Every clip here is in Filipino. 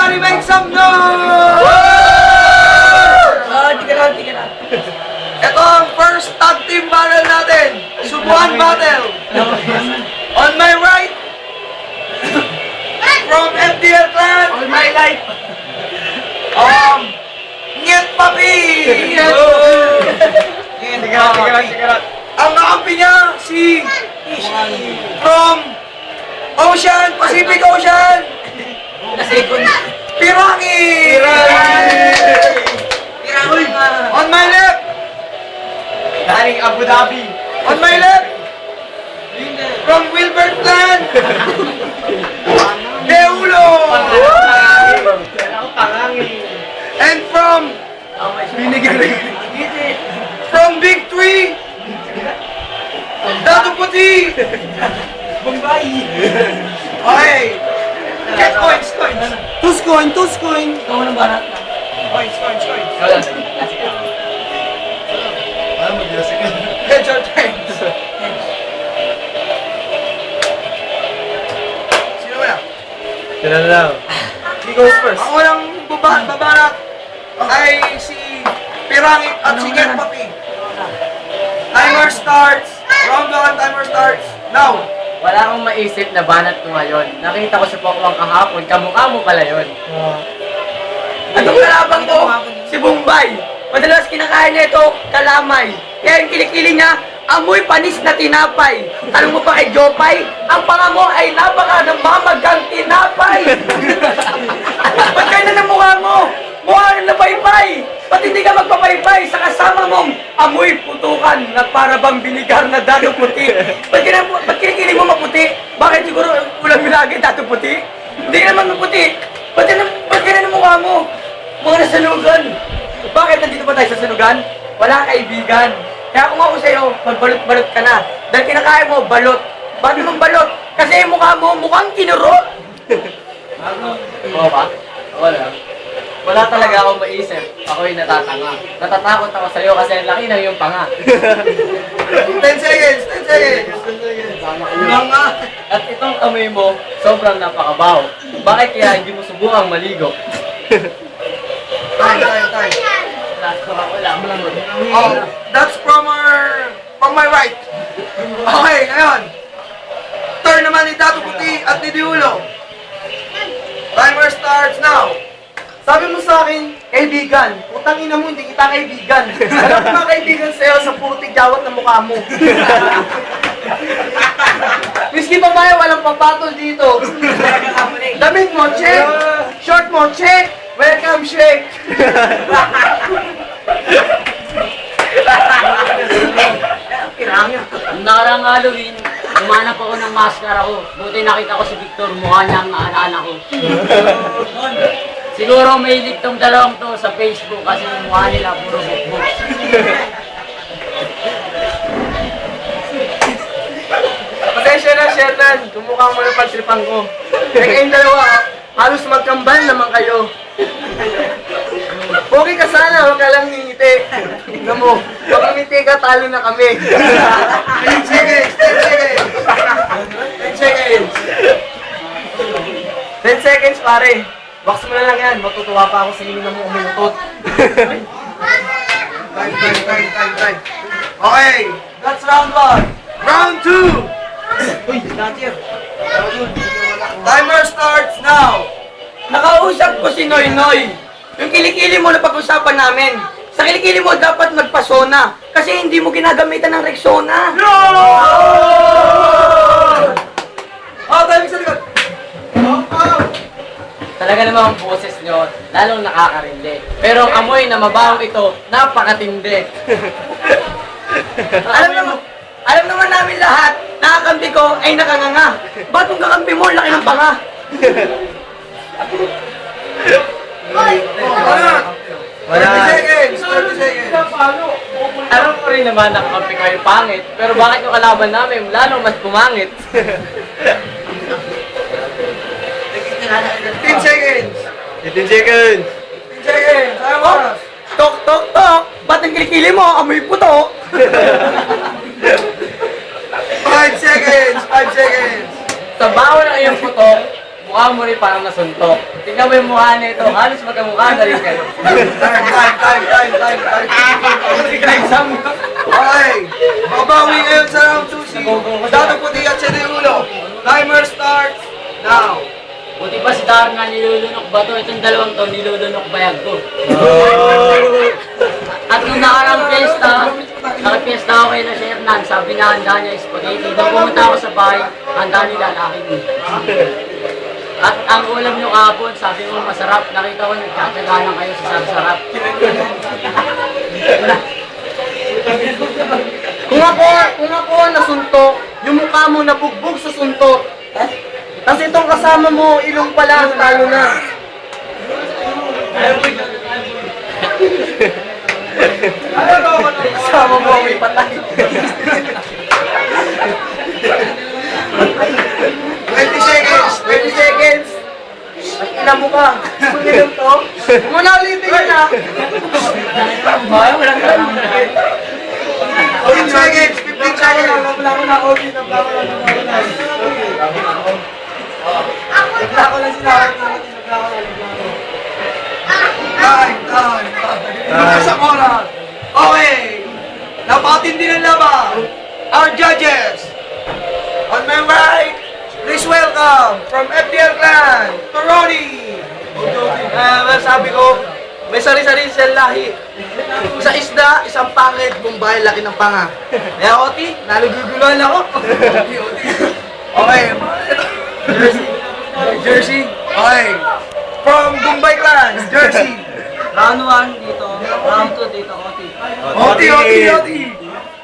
Everybody make some noise! Tika lang. Ito ang first tag team battle natin. Subuan battle. On my right, from MDL Clan. All my life. Nyet Papi. Ang kakampi niya, si from Ocean, Pacific Ocean. Pirangi. On my left, Galing Abu Dhabi. on my left, from Wilbert Clan, Deulo. And from Big Tree, Datu Puti. Bombay. Okay. Get coins. Tuskoin. Ikaw ng barat. Coins. Alam mo, Jessica. Get your turns. Sino na? Sila na lang. He goes first. Ang unang babarat ay si Pirangit at si Get Papi. Timer starts. Round 1, timer starts. Now. Wala akong maisip na banat ko ngayon. Nakita ko sa Pokwang kahapon, kamukha mo pala yun. Anong kalabang ko? Si Bombay. Madalas kinakain niya ito, kalamay. Kaya yung kilikili niya, amoy panis na tinapay. Tanong mo pa kay Jopay, ang panga mo ay napaka ng mamagang tinapay. Ba't kaya na mukha mo? Mukha na nabaypay. Ba't hindi ka magpapaybay sa kasama mong amoy putukan na para bang binigar na dado puti? Ba't kilikili mo maputi? Bakit siguro ulang milagay dado puti? Hindi ka naman maputi. Ba't kaya na mukha mo? Mga nasanugan. Bakit nandito ba tayo sa sanugan? Wala kaibigan. Kaya kung ako sa'yo, magbalot-balot ka na. Dahil kinakain mo, balot. Ba't naman balot? Kasi yung mukha mo, mukhang kinurot. Oo ba? Wala. Wala talaga akong maisip. Ako'y natatanga. Natatakot ako sa'yo kasi ang laki ng iyong panga. 10 seconds. Mga. At itong amoy mo, sobrang napakabaw. Bakit kaya hindi mo subukang maligo? Time. Wala mo lang. Oh, that's from my right. Okay, ngayon. Turn naman ni Datu Puti at ni Diulo. Timer starts now. Sabi mo sa akin, kaibigan. Putang ina mo, hindi kita kaibigan. Alam ko mga kaibigan sa'yo sa puro tigyawat na mukha mo. Miski pa maya, walang papatol dito. Damit mo, check. Short mo, check. Welcome, shake. Nung nakaraang Halloween, umanap ako ng maskara ko. Buti nakita ko si Victor, mukha niya ang naalala ko. Siguro may hilig tong dalawang to sa Facebook kasi yung mukha nila puro bukbuk. Pasensya na, Shernan. Kumukha mo ng pagtripan ko. Kaya kayong dalawa, halos magkambal naman kayo. Pogi ka sana, huwag ka lang ngingiti. Tignan mo, pag ngumiti ka, talo na kami. 10 seconds. 10 seconds, pare. Box mo na lang yan. Matutuwa pa ako sa inyo na mo uminutot. Time. Okay, that's round 1. Round 2. Uy, not here. Timer starts now. Nakausap ko si Noy Noy. Yung kilikili mo na pag-usapan namin. Sa kilikili mo dapat magpasona. Kasi hindi mo ginagamitan ng Rexona. Timing sa likod. Talaga namang ang boses nyo, lalong nakakarindi. Pero ang amoy na mabahong ito, napakatindi. Alam naman namin lahat, nakakampi ko ay nakanganga. Ba't kung kakampi mo, laki ng panga? Wala. 30 seconds. Alam ko rin naman nakakampi ko yung pangit, pero bakit yung kalaban namin lalong mas pumangit? 15 seconds. 15 seconds. 15 seconds. Ayaw oras. Tok! Ba't ang kilikili mo? Amoy puto! 5 seconds. 5 seconds. Sa baho ng iyong puto, Mukha mo rin parang nasuntok. Tingnan mo yung mukha nito, halos magkamukha na rin kayo. Time. Okay. Babawi ngayon sa round 2 si Dado Puti at si Ulo. Timer starts now. Buti pa si Darna nilulunok ba to? Itong dalawang to, nilulunok bayag ko. At nung nakarang piyesta, nakapiyesta ako kay na si Hernan, sabi niya handa niya spaghetti. Nung pumunta ako sa bahay, handa nila laki mo. At ang ulam nyo kahapon, sabi mo masarap. Nakita ko nagkakaganan kayo sa sarap-sarap. Kung ako nasuntok, yung mukha mo nabugbog sa suntok. Tapos itong kasama mo, ilong pala, talo na. Kasama mo, may patay. 20 seconds! 20 seconds! Ay, ina mo ka. Kung nilong to, muna ulitin yun ha. 15 seconds! 15 seconds! Isang oras. Okay. Napatindi ng laban. Our judges. On my right, please welcome from FDL Clan, Toroni. Sabi ko, may sari-sari silang lahi. Sa isda, isang pangit, Bombay, laki ng panga. Kaya Oti, naluguguluhan ako. Okay. Jersey. Okay. From Bombay Clan, Jersey. Round 1 dito, round 2 dito, Oti. Oti.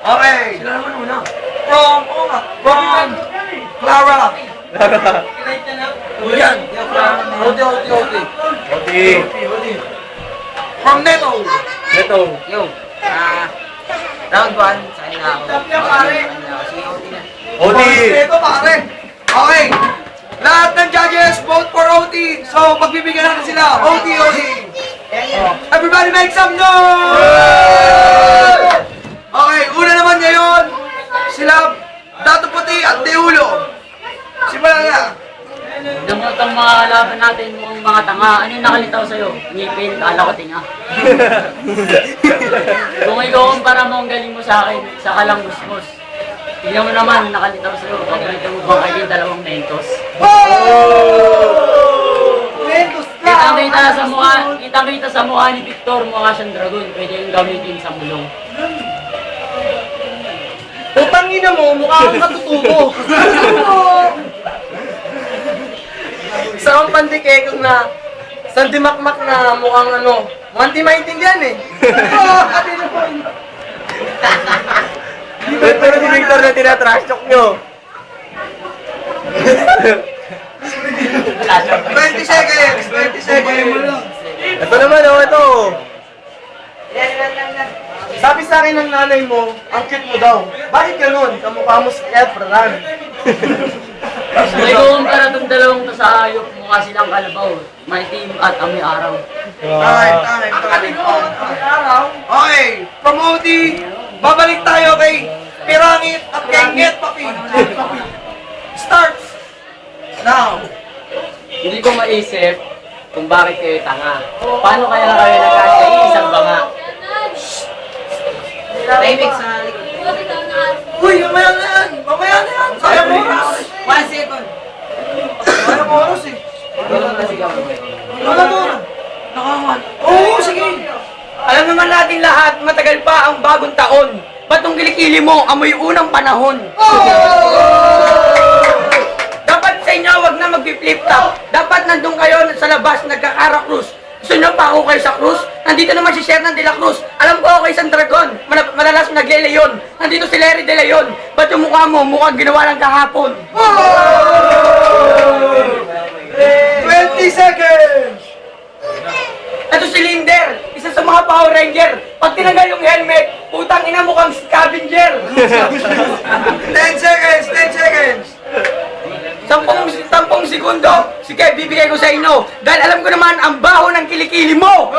Okay. Sila naman una. From Clara. Yan. Oti. From Neto. Yo, round 1, sa kanila ako. Sige, Oti na. Neto, pare. Okay. Lahat ng judges vote for OT. So, pagbibigyan natin sila. OT. Everybody make some noise! Okay, una naman ngayon, sila Dato Puti at Deulo. Simulan na. Damot ang mga laban natin mukhang mga tanga. Ano yung nakalitaw sa'yo? Ngipin, kala ko tinga. Kung ikukumpara mo ang galing mo sa akin, sa kalangusmos. Tingnan mo naman, nakalitaw sa'yo. Pagkakita mo ba kayo yung dalawang mentos? Kitang-kita sa mukha ni Victor, mukha siyang dragon. Pwede yung gamitin sa mulong. Putangina mo, mukha kang katutubo. Isa kang pandikekong na sandimakmak na mukhang ano, mukhang di maintindihan eh. Pero si Victor na tinatrash talk nyo. 20 seconds! 20 seconds! Ito naman oh, ito. Sabi sa akin ng nanay mo, ang cute mo daw. Bakit ganun? Kamukha mo si Efran. Kung ikukumpara itong dalawang to sa hayop, mukha silang kalabaw. May team at amoy araw. Time. Okay, from OT, babalik tayo kay Pirangit at kay Nget Papi. Starts now. Hindi ko maisip kung bakit kayo tanga. Paano kaya kayo nagkasya isang banga? Tahimik sa likod. Uy, mamaya na yan! Mamaya na yan! Sayang oras! 1 second. Sayang oras eh. Wala to. Oo, sige. Alam naman natin lahat, matagal pa ang bagong taon. Ba't nung kilikili mo, amoy unang panahon? Dapat sa inyo, wag na mag-flip top. Dapat nandun kayo sa labas, nagkakara cruise. Gusto nyo pa ako kayo sa cruise? Nandito naman si Shernan de la Cruz. Alam ko ako isang dragon. Madalas nagle-leon. Nandito si Larry de Leon. Ba't yung mukha mo, mukhang ginawa lang kahapon? 20 seconds! Ito si Linder, isa sa mga Power Ranger. Pag tinanggal yung helmet, putang ina mukhang scavenger. 10 seconds! 10 seconds! 10 segundo, sige, bibigay ko sa inyo. Dahil alam ko naman ang baho ng kilikili mo.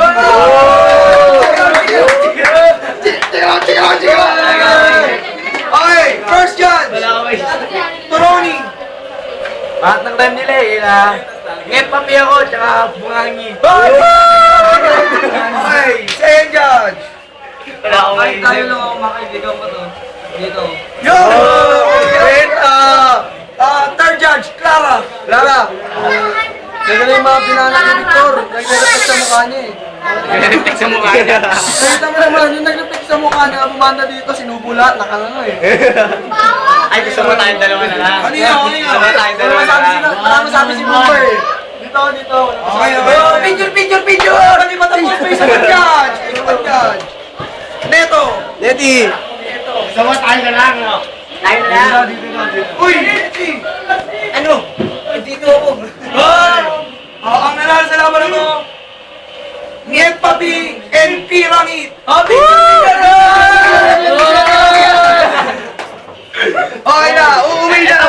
Okay, first judge! Toroni! Lahat ng time nila eh, Ngepapi ako, tsaka bungangi. Okay, second judge. Kahit tayo lang ako makaibigan ko to. Dito. Yo! And, third judge, Clara. Clara. Ganda yung mga pinanay ni Victor. Nag-reflect sa mukha niya eh. Nag-reflect sa mukha niya. Nakita mo naman, yung nag-reflect sa mukha niya, bumanda dito, sinubula, nakanganga eh. Ay, gusto mo tayong dalawa na lang. Kanina, kanina. Gusto mo tayong dalawa na lang. Wala masabi si Bumper eh. Dito, dito. Okay, okay. Oh, picture! Hindi pa tapos pa yung second judge. Second judge. Neto. Neti! Gusto mo tayo na lang, no? Tayo na lang. Uy, Neti.